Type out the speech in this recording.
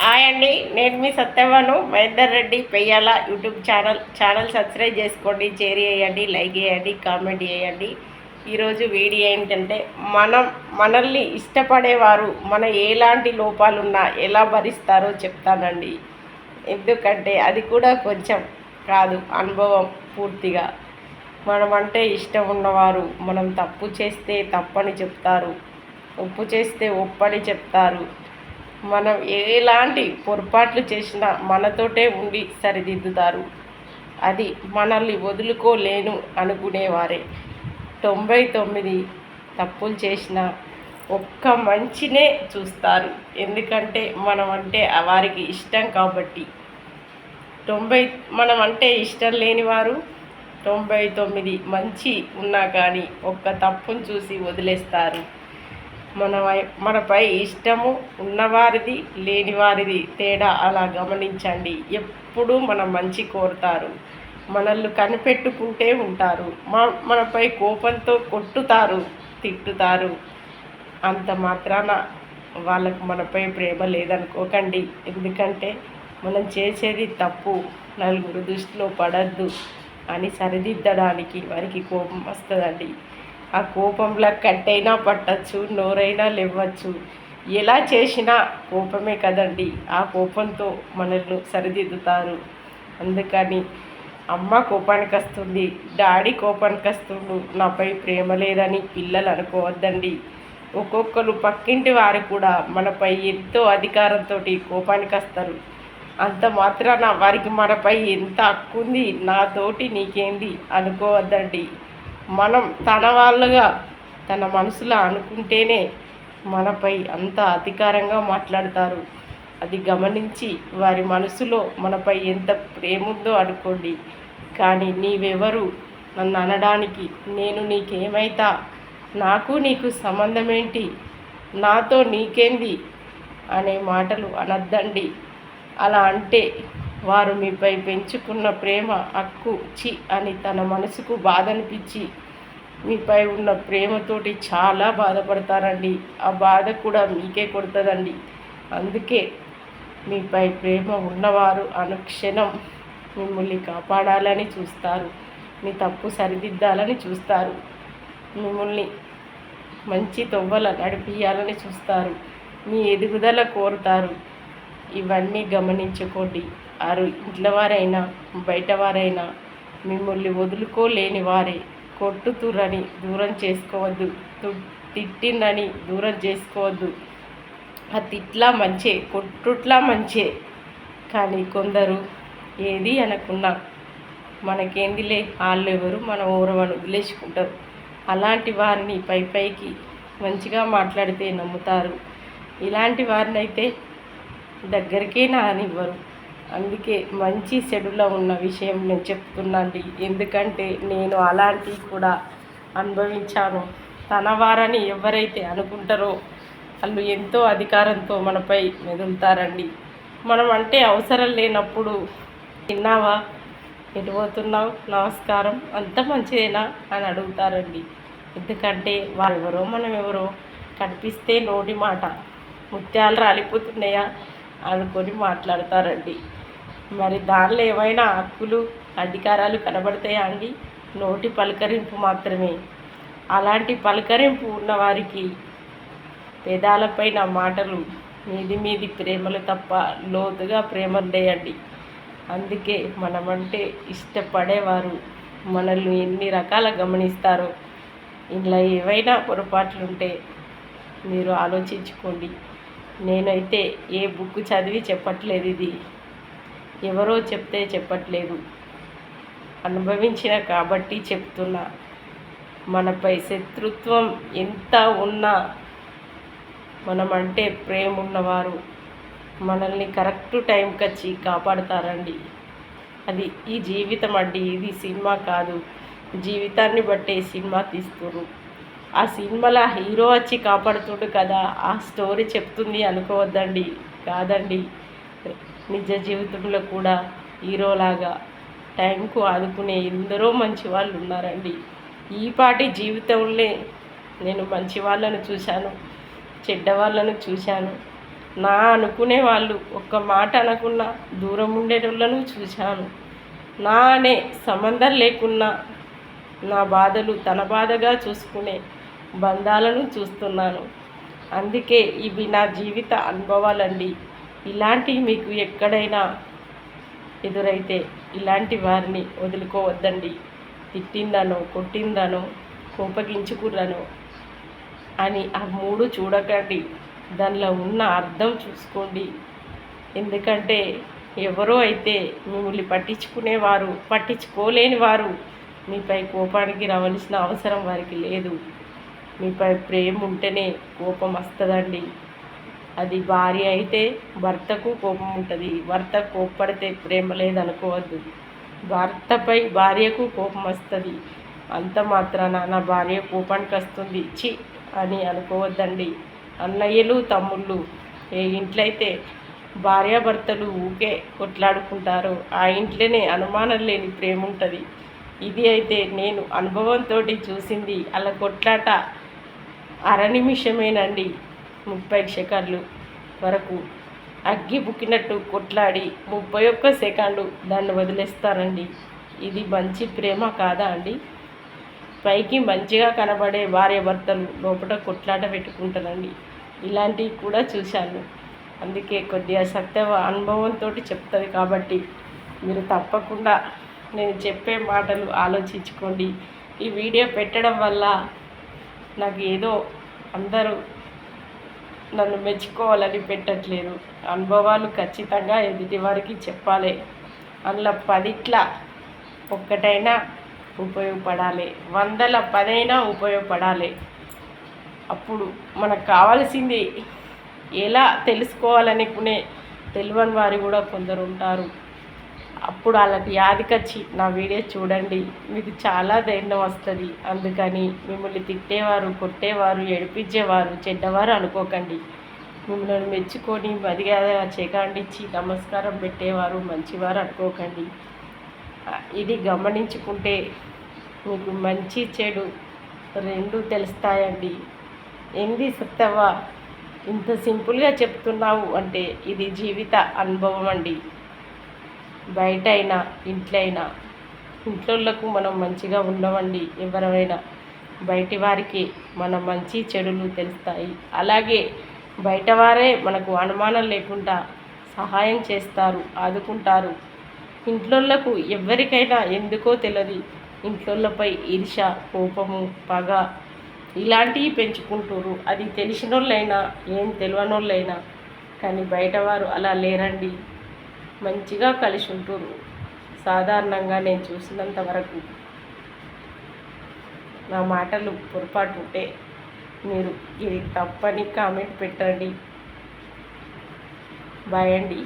Hi అండి, నేను మీ సత్యవను Mahender Reddy Peyyala YouTube channel subscribe చేసుకోండి, షేర్ చేయండి, లైక్ చేయండి, కామెంట్ చేయండి. ఈరోజు వీడియో ఏంటంటే మనల్ని ఇష్టపడేవారు మన ఎలాంటి లోపాలున్నా ఎలా భరిస్తారో చెప్తానండి. ఎందుకంటే అది కూడా కొంచెం కాదు, అనుభవం పూర్తిగా. మనమంటే ఇష్టం ఉన్నవారు మనం తప్పు చేస్తే తప్పని చెప్తారు, ఒప్పు చేస్తే ఒప్పని చెప్తారు. మనం ఎలాంటి పొరపాట్లు చేసినా మనతోటే ఉండి సరిదిద్దుతారు. అది మనల్ని వదులుకోలేను అనుకునేవారే. 99 తప్పులు చేసినా ఒక్క మంచినే చూస్తారు. ఎందుకంటే మనం అంటే వారికి ఇష్టం కాబట్టి. 90 మనం అంటే ఇష్టం లేని వారు 99 మంచి ఉన్నా కానీ ఒక్క తప్పును చూసి వదిలేస్తారు. మనపై ఇష్టము ఉన్నవారిది లేనివారిది తేడా అలా గమనించండి. ఎప్పుడూ మన మంచి కోరుతారు, మనల్ని కనిపెట్టుకుంటే ఉంటారు. మనపై కోపంతో కొట్టుతారు, తిట్టుతారు. అంత మాత్రాన వాళ్ళకు మనపై ప్రేమ లేదనుకోకండి. ఎందుకంటే మనం చేసేది తప్పు, నలుగురు దృష్టిలో పడద్దు అని సరిదిద్దడానికి వారికి కోపం వస్తుందండి. ఆ కోపంలో కట్టైనా పట్టచ్చు, నోరైనా లేవచ్చు. ఎలా చేసినా కోపమే కదండి. ఆ కోపంతో మనల్ని సరిదిద్దుతారు. అందుకని అమ్మ కోపానికి వస్తుంది, డాడీ కోపానికి వస్తుండు, నాపై ప్రేమ లేదని పిల్లలు అనుకోవద్దండి. ఒక్కొక్కరు పక్కింటి వారు కూడా మనపై ఎంతో అధికారంతో కోపానికి వస్తారు. అంత మాత్రాన వారికి మనపై ఎంత హక్కు ఉంది, నాతోటి నీకేంది అనుకోవద్దండి. మనం తన వాళ్ళుగా తన మనసులో అనుకుంటేనే మనపై అంత అధికారంగా మాట్లాడతారు. అది గమనించి వారి మనసులో మనపై ఎంత ప్రేమ ఉందో అనుకోండి. కానీ నీవెవరు నన్ను అనడానికి, నేను నీకేమైతా, నాకు నీకు సంబంధం ఏంటి, నాతో నీకేంది అనే మాటలు అనద్దండి. అలా అంటే వారు మీపై పెంచుకున్న ప్రేమ హక్కు అని తన మనసుకు బాధ అనిపించి మీపై ఉన్న ప్రేమతోటి చాలా బాధపడతారండి. ఆ బాధ కూడా మీకే కొడుతుందండి. అందుకే మీపై ప్రేమ ఉన్నవారు అనుక్షణం మిమ్మల్ని కాపాడాలని చూస్తారు, మీ తప్పు సరిదిద్దాలని చూస్తారు, మిమ్మల్ని మంచి తొవ్వల నడిపియాలని చూస్తారు, మీ ఎదుగుదల కోరుతారు. ఇవన్నీ గమనించుకోండి. ఇంట్లో వారైనా బయటవారైనా మిమ్మల్ని వదులుకోలేని వారే. కొట్టుతురని దూరం చేసుకోవద్దు, తిట్టిందని దూరం చేసుకోవద్దు. ఆ తిట్లా మంచే, కొట్టుట్లా మంచే. కానీ కొందరు ఏది అనకున్నా మనకేందిలే, వాళ్ళు ఎవరు మన ఊరవని వదిలేసుకుంటారు. అలాంటి వారిని పైకి మంచిగా మాట్లాడితే నమ్ముతారు. ఇలాంటి వారిని అయితే దగ్గరికే నానివ్వరు. అందుకే మంచి చెడులో ఉన్న విషయం నేను చెప్తున్నాండి. ఎందుకంటే నేను అలాంటివి కూడా అనుభవించాను. తన వారని ఎవరైతే అనుకుంటారో వాళ్ళు ఎంతో అధికారంతో మనపై మెదులుతారండి. మనం అంటే అవసరం లేనప్పుడు తిన్నావా, ఎటు పోతున్నావు, నమస్కారం, అంత మంచిదేనా అని అడుగుతారండి. ఎందుకంటే వారెవరో మనం ఎవరో కనిపిస్తే నోటి మాట ముత్యాలు రాలిపోతున్నాయా అనుకొని మాట్లాడతారండి. మరి దానిలో ఏమైనా హక్కులు అధికారాలు కనబడతాయా అండి? నోటి పలకరింపు మాత్రమే. అలాంటి పలకరింపు ఉన్నవారికి పెదాలపైన మాటలు మీది ప్రేమలు తప్ప లోతుగా ప్రేమలు లేయండి. అందుకే మనమంటే ఇష్టపడేవారు మనల్ని ఎన్ని రకాల గమనిస్తారో. ఇలా ఏవైనా పొరపాట్లుంటే మీరు ఆలోచించుకోండి. నేనైతే ఏ బుక్ చదివి చెప్పట్లేదు, ఇది ఎవరో చెప్తే చెప్పట్లేదు, అనుభవించిన కాబట్టి చెప్తున్నా. మనపై శత్రుత్వం ఎంత ఉన్నా మనమంటే ప్రేమ ఉన్నవారు మనల్ని కరెక్ట్ టైంకి వచ్చి కాపాడుతారండి. అది ఈ జీవితం అండి, ఇది సినిమా కాదు. జీవితాన్ని బట్టే సినిమా తీస్తున్నారు. ఆ సినిమాలో హీరో వచ్చి కాపాడుతుండు కదా, ఆ స్టోరీ చెప్తుంది అనుకోవద్దండి. కాదండి, నిజ జీవితంలో కూడా హీరోలాగా టైంకు ఆదుకునే ఎందరో మంచి వాళ్ళు ఉన్నారండి. ఈపాటి జీవితంలో నేను మంచి వాళ్ళను చూశాను, చెడ్డ వాళ్ళను చూశాను. నా అనుకునే వాళ్ళు ఒక్క మాట అనకున్నా దూరం ఉండేటోళ్ళను చూశాను. నా అనే సంబంధం లేకున్నా నా బాధలు తన బాధగా చూసుకునే బంధాలను చూస్తున్నాను. అందుకే ఇవి నా జీవిత అనుభవాలండి. ఇలాంటివి మీకు ఎక్కడైనా ఎదురైతే ఇలాంటి వారిని వదులుకోవద్దండి. తిట్టిందనో, కొట్టిందనో, కోపగించుకుర్రనో అని ఆ మూడు చూడకండి. దానిలో ఉన్న అర్థం చూసుకోండి. ఎందుకంటే ఎవరో అయితే మిమ్మల్ని పట్టించుకోలేని వారు మీపై కోపానికి రావాల్సిన అవసరం వారికి లేదు. మీపై ప్రేమ ఉంటేనే కోపం వస్తుందండి. అది భార్య అయితే భర్తకు కోపం ఉంటుంది. భర్త కోప్పడితే ప్రేమ లేదనుకోవద్దు. భర్తపై భార్యకు కోపం వస్తుంది. అంత మాత్రాన నా భార్య కోపానికి వస్తుంది చి అని అనుకోవద్దండి. అన్నయ్యలు తమ్ముళ్ళు ఏ ఇంట్లో అయితే భార్యాభర్తలు ఊకే కొట్లాడుకుంటారో ఆ ఇంట్లోనే అనుమానం లేని ప్రేమ ఉంటుంది. ఇది అయితే నేను అనుభవంతో చూసింది. అలా కొట్లాట అర నిమిషమేనండి, 30 సెకండ్లు వరకు అగ్గి బుక్కినట్టు కొట్లాడి 31 సెకండు దాన్ని వదిలేస్తారండి. ఇది మంచి ప్రేమ కాదా అండి? పైకి మంచిగా కనబడే భార్య భర్తలు లోపల కొట్లాట పెట్టుకుంటారండి. ఇలాంటివి కూడా చూశాను. అందుకే కొద్దిగా సత్య అనుభవంతో చెప్తుంది కాబట్టి మీరు తప్పకుండా నేను చెప్పే మాటలు ఆలోచించుకోండి. ఈ వీడియో పెట్టడం వల్ల నాకు ఏదో అందరూ నన్ను మెచ్చుకోవాలని పెట్టట్లేదు. అనుభవాలు ఖచ్చితంగా ఎదుటివారికి చెప్పాలి. అందులో 10ట్లో ఒక్కటైనా ఉపయోగపడాలి, 100ల 10 అయినా ఉపయోగపడాలి. అప్పుడు మనకు కావాల్సింది ఎలా తెలుసుకోవాలనుకునే తెలియని వారు కూడా కొందరు ఉంటారు. అప్పుడు వాళ్ళకి యాదికొచ్చి నా వీడియో చూడండి, మీకు చాలా ధైర్యం వస్తుంది. అందుకని మిమ్మల్ని తిట్టేవారు, కొట్టేవారు, ఏడిపించేవారు, చెడ్డవారు అనుకోకండి. మిమ్మల్ని మెచ్చుకొని మర్యాద చేకాండిచ్చి నమస్కారం పెట్టేవారు మంచివారు అనుకోకండి. ఇది గమనించుకుంటే మీకు మంచి చెడు రెండు తెలుస్తాయండి. ఏంది సత్తవ్వ ఇంత సింపుల్గా చెప్తున్నావు అంటే ఇది జీవిత అనుభవం అండి. బయట అయినా ఇంట్లో అయినా ఇంట్లోళ్ళకు మనం మంచిగా ఉండవండి. ఎవరైనా బయటి వారికి మన మంచి చెడులు తెలుస్తాయి. అలాగే బయటవారే మనకు అనుమానం లేకుండా సహాయం చేస్తారు, ఆదుకుంటారు. ఇంట్లోళ్ళకు ఎవరికైనా ఎందుకో తెలియదు ఇంట్లోళ్ళపై ఈర్ష, కోపము, పగ ఇలాంటివి పెంచుకుంటారు. అది తెలిసిన వాళ్ళైనా ఏం తెలియని వాళ్ళైనా. కానీ బయటవారు అలా లేరండి, మంచిగా కలిసి ఉంటారు. సాధారణంగా నేను చూసినంత వరకు. నా మాటలు పొరపాటు ఉంటే మీరు ఇది తప్పని కామెంట్ పెట్టండి. బాయ్ అండి.